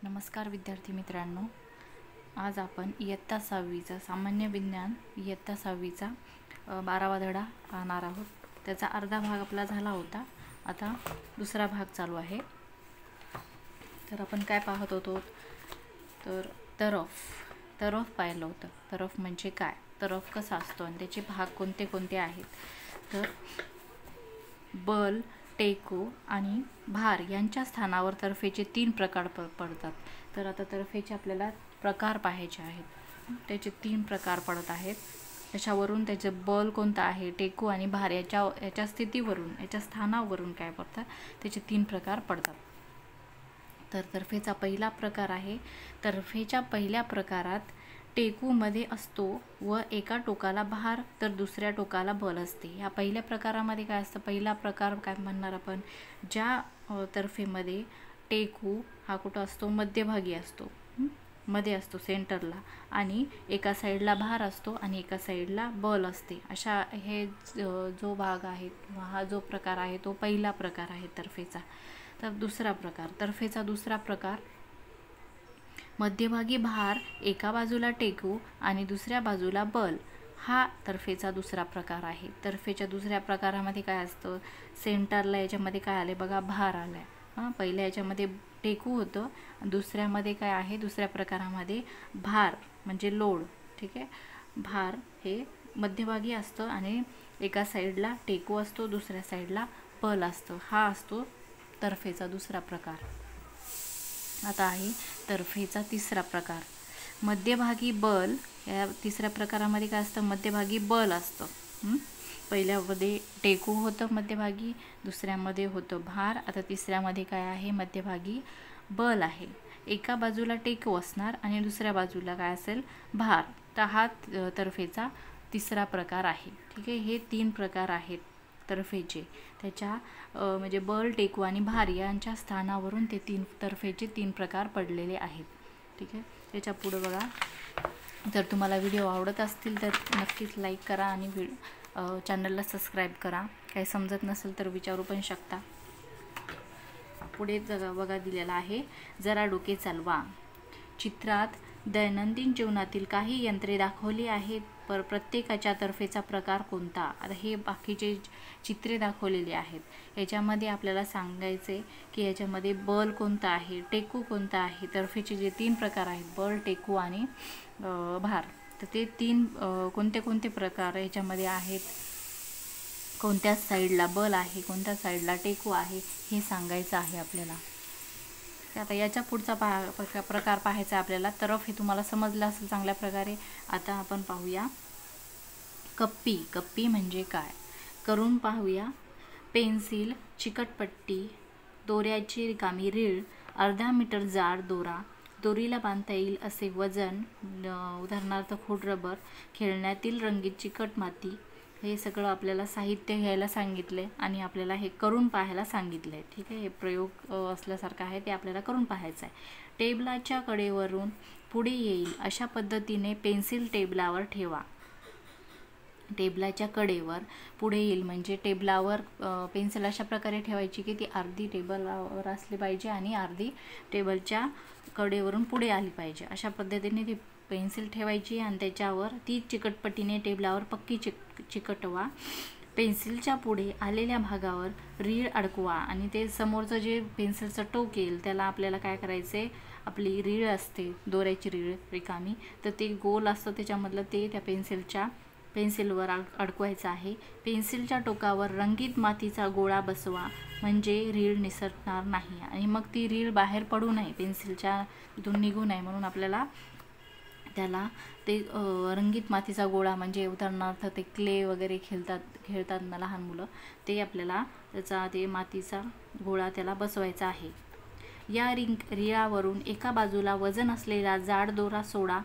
नमस्कार विद्यार्थी मित्रांनो, आज आपण इयत्ता 6वीचा सामान्य विज्ञान इयत्ता 6वीचा 12वा धडा पाहणार आहोत। त्याचा अर्धा भाग आपला झाला होता, आता दुसरा भाग चालू आहे। तर आपण काय पाहत होतो, तर तरफ पाहिलं होतं। तरफ म्हणजे काय, तरफ कसा असतो आणि त्याचे भाग कोणते कोणते आहेत। तर बल, टेको आणि भार यांच्या स्थानावर तर्फेचे 3 प्रकार पडतात। तर आता तर्फेचे आपल्याला प्रकार पाहायचे आहेत। त्याचे 3 प्रकार पडत आहेत। त्याच्यावरून त्याचे बल कोणता आहे, टेको आणि भार याच्या स्थितीवरून, याच्या स्थानावरून काय पडतात, त्याचे 3 प्रकार पडतात। तर तर्फेचा पहिला प्रकार आहे। तर्फेच्या पहिल्या प्रकारात टेकूमध्ये असतो व एका टोकाला भार तर दुसऱ्या टोकाला बल असते। या पहिल्या प्रकारामध्ये काय असतं, पहिला प्रकार काय म्हणणार आपण, ज्या तर्फेमध्ये टेकू हा कुठं असतो, मध्यभागी असतो, मध्ये असतो सेंटरला, आणि एका साईडला भार असतो आणि एका साईडला बल असते। अशा हे जो भाग आहे किंवा हा जो प्रकार आहे तो पहिला प्रकार आहे तर्फेचा। तर दुसरा प्रकार, तर्फेचा दुसरा प्रकार, मध्यभागी भार, एका बाजूला टेकू आणि दुसऱ्या बाजूला बल, हा तर्फेचा दुसरा प्रकार आहे। तर्फेच्या दुसऱ्या प्रकारामध्ये काय असतं, सेंटरला याच्यामध्ये काय आले बघा, भार आलाय। पहिल्या याच्यामध्ये टेकू होतं, दुसऱ्यामध्ये काय आहे, दुसऱ्या प्रकारामध्ये भार म्हणजे लोड। ठीक आहे, भार हे मध्यभागी असतं आणि एका साईडला टेकू असतो, दुसऱ्या साईडला बल असतं। हा असतो तर्फेचा दुसरा प्रकार। आता आहे तर्फेचा तिसरा प्रकार, मध्यभागी बल। या तिसऱ्या प्रकारामध्ये काय असतं, मध्यभागी बल असतं। पहिल्यामध्ये टेकू होतं मध्यभागी, दुसऱ्यामध्ये होतं भार, आता तिसऱ्यामध्ये काय आहे, मध्यभागी बल आहे। एका बाजूला टेकू असणार आणि दुसऱ्या बाजूला काय असेल, भार। तर हा तर्फेचा तिसरा प्रकार आहे। ठीक आहे, हे 3 प्रकार आहेत तर्फेचे। त्याच्या म्हणजे बल, टेकू आणि भार यांच्या स्थानावरून ते 3 तर्फेचे 3 प्रकार पडलेले आहेत। ठीक आहे, त्याच्या पुढे बघा, जर तुम्हाला व्हिडिओ आवडत असतील तर नक्कीच लाईक करा आणि चॅनलला सबस्क्राईब करा। काही समजत नसेल तर विचारू पण शकता। पुढे बघा दिलेला आहे, जरा डोके चालवा। चित्रात दैनंदिन जीवनातील काही यंत्रे दाखवली आहेत, पर प्रत्येकाच्या तर्फेचा प्रकार कोणता। आता हे बाकीचे चित्रे दाखवलेली आहेत, याच्यामध्ये आपल्याला सांगायचे की याच्यामध्ये बल कोणता आहे, टेकू कोणता आहे। तर्फेचे जे 3 प्रकार आहेत, बल, टेकू आणि भार, तर ते 3 कोणते कोणते प्रकार याच्यामध्ये आहेत, कोणत्या साईडला बल आहे, कोणत्या साईडला टेकू आहे, हे सांगायचं आहे आपल्याला। आता याच्या पुढचा प्रकार पाहायचा आपल्याला। तरफ हे तुम्हाला समजलं असेल चांगल्या प्रकारे। आता आपण पाहूया कप्पी। कप्पी म्हणजे काय करून पाहूया। पेन्सिल, चिकटपट्टी, दोऱ्याची रिकामी रीळ, अर्धा मीटर जाड दोरा, दोरीला बांधता येईल असे वजन, उदाहरणार्थ खोडरबर, खेळण्यातील रंगीत चिकट माती, हे सगळं आपल्याला साहित्य घ्यायला सांगितले आणि आपल्याला हे करून पाहायला सांगितले। ठीक आहे, हे प्रयोग असल्यासारखं आहे, ते आपल्याला करून पाहायचं आहे। टेबलाच्या कडेवरून पुढे येईल अशा पद्धतीने पेन्सिल टेबलावर ठेवा। टेबलाच्या कडेवर पुढे येईल म्हणजे टेबलावर पेन्सिल अशा प्रकारे ठेवायची की ती अर्धी टेबलावर असली पाहिजे आणि अर्धी टेबलच्या कडेवरून पुढे आली पाहिजे। अशा पद्धतीने ती पेन्सिल ठेवायची आणि त्याच्यावर ती चिकटपट्टीने टेबलावर पक्की चिकटवा। पेन्सिलच्या पुढे आलेल्या भागावर रीळ अडकवा आणि ते समोरचं जे पेन्सिलचं टोक येईल त्याला आपल्याला काय करायचे, आपली रीळ असते, दोऱ्याची रीळ रिकामी, तर ते गोल असतं त्याच्यामधलं ते त्या पेन्सिलवर अडकवायचं आहे। पेन्सिलच्या टोकावर रंगीत मातीचा गोळा बसवा म्हणजे रीळ निसटणार नाही आणि मग ती रीळ बाहेर पडू नये, पेन्सिलच्या इथून निघू नये, म्हणून आपल्याला त्याला ते रंगीत मातीचा गोळा म्हणजे उदाहरणार्थ ते क्ले वगैरे खेळतात ना लहान मुलं, ते आपल्याला त्याचा ते मातीचा गोळा त्याला बसवायचा आहे। या रीळावरून एका बाजूला वजन असलेला जाड दोरा सोडा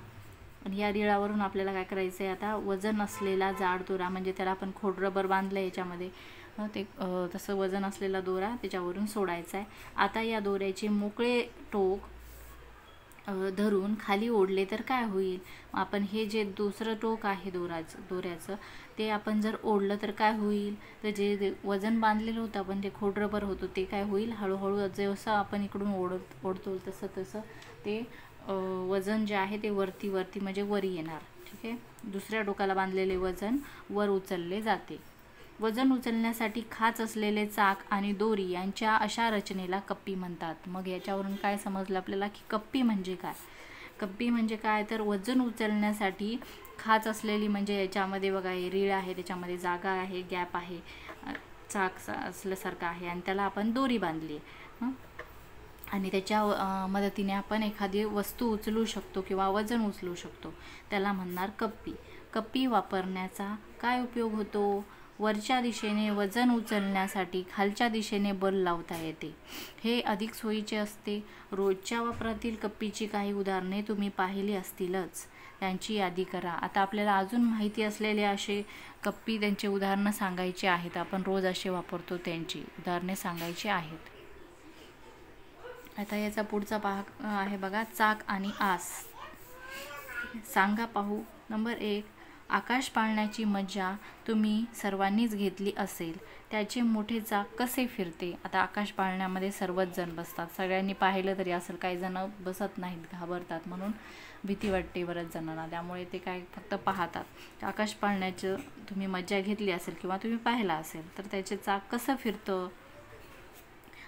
आणि या रीळावरून आपल्याला काय करायचं आहे, आता वजन असलेला जाड दोरा म्हणजे त्याला आपण खोडरबर बांधलं याच्यामध्ये, ते तसं वजन असलेला दोरा त्याच्यावरून सोडायचा आहे। आता या दोऱ्याचे मोकळे टोक धरून खाली ओढले तर काय होईल? आपण हे जे दुसरं टोक आहे दोऱ्याचं ते आपण जर ओढलं तर काय होईल? तर जे वजन बांधलेलं होतं आपण ते खोडरबर होतं ते काय होईल? हळूहळू जसं आपण इकडून ओढतो तसं ते वजन जे आहे ते वरती म्हणजे वरी येणार. ठीक आहे. दुसऱ्या टोकाला बांधलेले वजन वर उचलले जाते. वजन उचलण्यासाठी खाच असलेले चाक आणि दोरी यांच्या अशा रचनेला कप्पी म्हणतात. मग याच्यावरून काय समजलं आपल्याला की कप्पी म्हणजे काय? कप्पी म्हणजे काय तर वजन उचलण्यासाठी खाच असलेली, म्हणजे याच्यामध्ये बघा हे रीळ आहे, त्याच्यामध्ये जागा आहे, गॅप आहे, चाक असल्यासारखं आहे आणि त्याला आपण दोरी बांधली आणि त्याच्या मदतीने आपण एखादी वस्तू उचलू शकतो किंवा वजन उचलू शकतो, त्याला म्हणणार कप्पी. कप्पी वापरण्याचा काय उपयोग होतो? वरच्या दिशेने वजन उचलण्यासाठी खालच्या दिशेने बल लावता येते. हे अधिक सोयीचे असते. रोजच्या वापरातील कप्पीची काही उदाहरणे तुम्ही पाहिली असतीलच, त्यांची यादी करा. आता आपल्याला अजून माहिती असलेले असे कप्पी त्यांचे उदाहरणं सांगायचे आहेत. आपण रोज असे वापरतो त्यांची उदाहरणे सांगायची आहेत. आता याचा पुढचा भाग आहे बघा, चाक आणि आस. सांगा पाहू. नंबर 1, आकाश पाळण्याची मजा तुम्ही सर्वांनीच घेतली असेल. त्याचे मोठे चाक कसे फिरते? आता आकाश पाळण्यामध्ये सर्वच जण बसतात. सगळ्यांनी पाहिलं तरी असेल, काही जण बसत नाहीत, घाबरतात, म्हणून भीती वाटते बऱ्याच जणांना, त्यामुळे ते काय फक्त पाहतात. आकाश पाळण्याचं तुम्ही मजा घेतली असेल किंवा तुम्ही पाहिला असेल तर त्याचे चाक कसं फिरतं?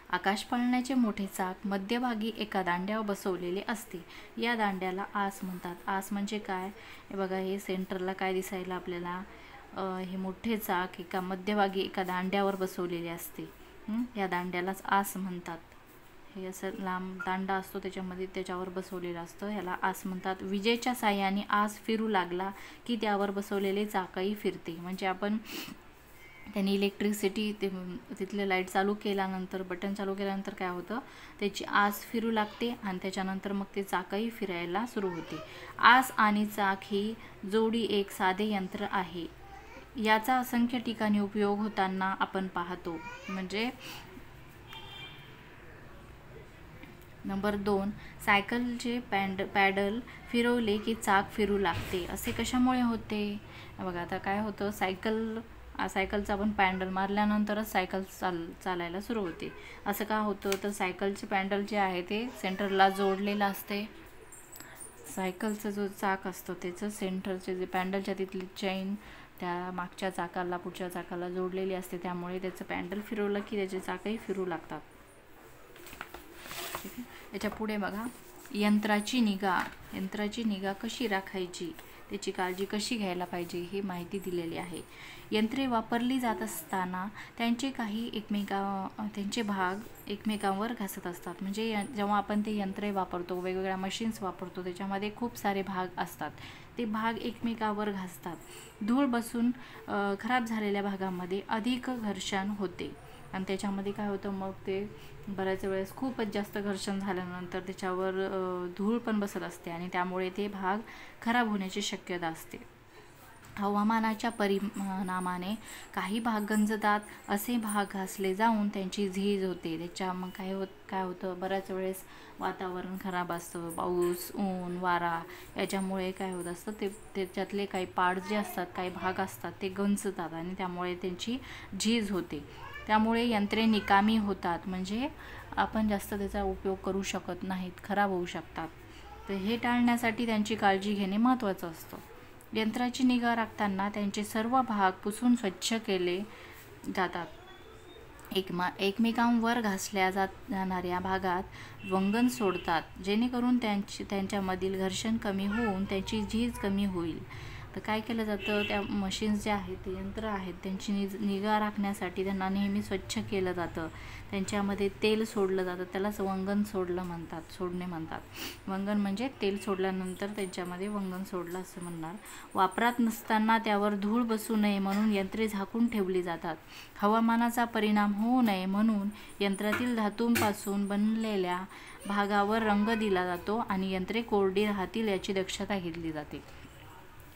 आकाश पाळण्याचे मोठे चाक मध्यभागी एका दांड्यावर बसवलेले असते. या दांड्याला आस म्हणतात. आस म्हणजे काय? हे बघा, हे सेंटरला काय दिसायला आपल्याला, हे मोठे चाक मध्यभागी एका दांड्यावर बसवलेले असते. या दांड्यालाच आस म्हणतात. हे असं लांब दांडा असतो, त्याच्यावर बसवलेलं असतं, ह्याला आस म्हणतात. विजेच्या साह्याने आस फिरू लागला की त्यावर बसवलेले चाकही फिरते. म्हणजे आपण त्यांनी इलेक्ट्रिसिटी तिथले लाईट चालू केल्यानंतर, बटन चालू केल्यानंतर काय होतं, त्याची आस फिरू लागते आणि त्याच्यानंतर मग ते चाकही फिरायला सुरू होते. आस आणि चाक ही जोडी एक साधे यंत्र आहे. याचा असंख्य ठिकाणी उपयोग होताना आपण पाहतो. म्हणजे नंबर 2, सायकलचे पॅडल फिरवले की चाक फिरू लागते. असे कशामुळे होते? बघा, आता काय होतं, सायकलचा आपण पॅन्डल मारल्यानंतरच सायकल चालायला सुरू होते. असं का होतं? तर सायकलचे पॅन्डल जे आहे ते सेंटरला जोडलेलं असते. सायकलचं जो चाक असतो त्याचं सेंटरचे जे पॅन्डलच्या तिथली चेन त्या मागच्या चाकाला, पुढच्या चाकाला जोडलेली असते, त्यामुळे त्याचं पॅन्डल फिरवलं की त्याचे चाकही फिरू लागतात. ठीक आहे. याच्या पुढे बघा, यंत्राची निगा कशी राखायची, त्याची काळजी कशी घ्यायला पाहिजे ही माहिती दिलेली आहे. यंत्रे वापरली जात असताना त्यांचे भाग एकमेकांवर घासत असतात. म्हणजे जेव्हा आपण ते यंत्रे वापरतो, वेगवेगळ्या मशीन्स वापरतो, त्याच्यामध्ये खूप सारे भाग असतात, ते भाग एकमेकांवर घासतात. धूळ बसून खराब झालेल्या भागामध्ये अधिक घर्षण होते आणि त्याच्यामध्ये काय होतं, मग ते बऱ्याच वेळेस खूपच जास्त घर्षण झाल्यानंतर त्याच्यावर धूळ पण बसत असते आणि त्यामुळे ते भाग खराब होण्याची शक्यता असते. हवामानाच्या परिणामाने काही भाग गंजतात. असे भाग घासले जाऊन त्यांची झीज होते. त्याच्या मग काय होतं, बऱ्याच वेळेस वातावरण खराब असतं, पाऊस, ऊन, वारा, याच्यामुळे काय होत असतं, त्याच्यातले काही पार्ट जे असतात, काही भाग असतात, ते गंजतात आणि त्यामुळे त्यांची झीज होते. त्यामुळे यंत्रे निकामी होतात, म्हणजे आपण जास्त त्याचा उपयोग करू शकत नाहीत, खराब होऊ शकतात. तर हे टाळण्यासाठी त्यांची काळजी घेणे महत्त्वाचं असतं. यंत्राची निगा राखताना त्यांचे सर्व भाग पुसून स्वच्छ केले जातात. एकमेकांवर घासल्या जाणाऱ्या भागात वंगण सोडतात, जेणेकरून त्यांच्यामधील घर्षण कमी होऊन त्यांची झीज कमी होईल. तर काय केलं जातं, त्या मशीन्स जे आहेत, ते यंत्र आहेत, त्यांची निगा राखण्यासाठी त्यांना नेहमी स्वच्छ केलं जातं. त्यांच्यामध्ये तेल सोडलं जातं, त्यालाच वंगण सोडणे म्हणतात. वंगण म्हणजे तेल सोडल्यानंतर त्यांच्यामध्ये वंगण सोडलं असं म्हणणार. वापरात नसताना त्यावर धूळ बसू नये म्हणून यंत्रे झाकून ठेवली जातात. हवामानाचा परिणाम होऊ नये म्हणून यंत्रातील धातूंपासून बनलेल्या भागावर रंग दिला जातो आणि यंत्रे कोरडी राहतील याची दक्षता घेतली जाते.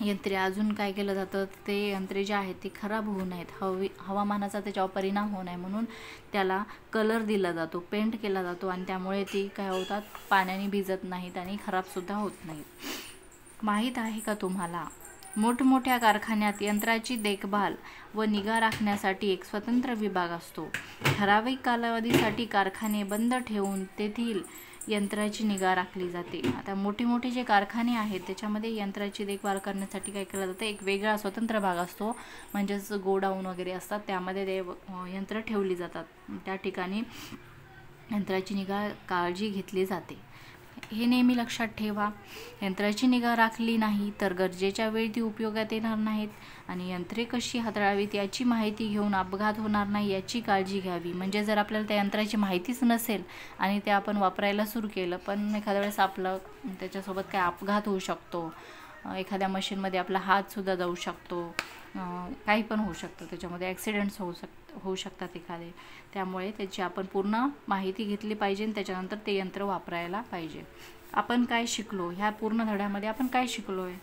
यंत्रे अजून काय केलं जातं, ते यंत्रे जे आहेत ते खराब होऊ नयेत, हवामानाचा त्याच्यावर परिणाम होऊ नये म्हणून त्याला कलर दिला जातो, पेंट केला जातो आणि त्यामुळे ती काय होतात, पाण्याने भिजत नाहीत आणि खराबसुद्धा होत नाहीत। माहीत आहे का तुम्हाला, मोठमोठ्या कारखान्यात यंत्राची देखभाल व निगा राखण्यासाठी एक स्वतंत्र विभाग असतो। ठराविक कालावधीसाठी कारखाने बंद ठेवून तेथील यंत्राची निगा राखली जाते। आता मोठे मोठे जे कारखाने आहेत त्याच्यामध्ये यंत्राची देखभाल करण्यासाठी काय केलं जातं, एक वेगळा स्वतंत्र भाग असतो, म्हणजेच गोडाऊन वगैरे असतात, त्यामध्ये ते यंत्र ठेवली जातात, त्या ठिकाणी यंत्राची निगा काळजी घेतली जाते। हे नेहमी लक्षात ठेवा, यंत्राची निगा राखली नाही तर गरजेच्या वेळी ती उपयोगात येणार नाहीत आणि यंत्रे कशी हाताळावीत याची माहिती घेऊन अपघात होणार नाही याची काळजी घ्यावी। म्हणजे जर आपल्याला त्या यंत्राची माहितीच नसेल आणि ते आपण वापरायला सुरू केलं, पण एखाद्या वेळेस आपलं त्याच्यासोबत काय अपघात होऊ शकतो, एखाद्या मशीनमध्ये आपला हातसुद्धा जाऊ शकतो, काही पण होऊ शकतं, त्याच्यामध्ये ॲक्सिडेंट्स होऊ शकतात एखादे, त्यामुळे त्याची आपण पूर्ण माहिती घेतली पाहिजे आणि त्याच्यानंतर ते यंत्र वापरायला पाहिजे। आपण काय शिकलो, ह्या पूर्ण धड्यामध्ये आपण काय शिकलो आहे,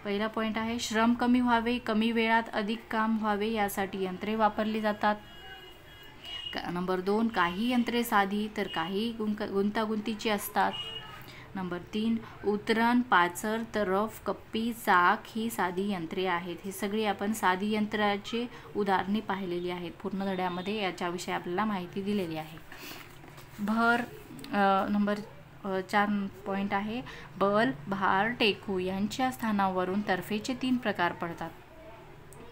पहिला पॉईंट आहे श्रम कमी व्हावे, कमी वेळात अधिक काम व्हावे यासाठी यंत्रे वापरली जातात। नंबर 2, काही यंत्रे साधी तर काही गुंतागुंतीची असतात। नंबर 3, उतरण, पाचर तर रफ, कप्पी, चाक ही साधी यंत्रे आहेत। ही सगळी आपण साधी यंत्राची उदाहरणे पाहिलेली आहेत, पूर्ण धड्यामध्ये याच्याविषयी आपल्याला माहिती दिलेली आहे। नंबर 4 पॉईंट आहे बल, भार, टेकू यांच्या स्थानावरून तर्फेचे 3 प्रकार पडतात।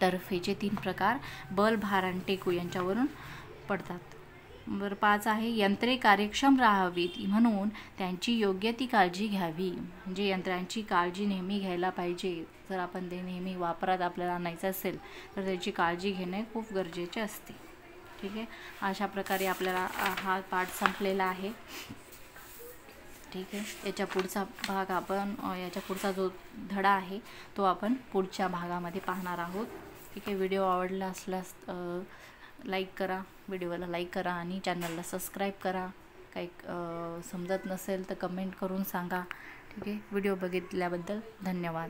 तर्फेचे 3 प्रकार बल, भार आणि टेकू यांच्यावरून पडतात। नंबर 5 आहे यंत्रे कार्यक्षम राहावीत म्हणून त्यांची योग्य ती काळजी घ्यावी। म्हणजे यंत्रांची काळजी नेहमी घ्यायला पाहिजे, जर आपण ते नेहमी वापरात आपल्याला आणायचं असेल तर त्याची काळजी घेणे खूप गरजेचे असते। ठीक आहे, अशा प्रकारे आपल्याला हा पाठ संपलेला आहे। ठीक आहे, याच्या पुढचा भाग आपण याच्या पुढचा जो धडा आहे तो आपण पुढच्या भागामध्ये पाहणार आहोत। ठीक आहे, व्हिडिओ आवडला असल्यास लाईक करा, व्हिडिओला लाईक करा आणि चॅनलला सबस्क्राईब करा। काही समजत नसेल तर कमेंट करून सांगा। ठीक आहे, व्हिडिओ बघितल्याबद्दल धन्यवाद।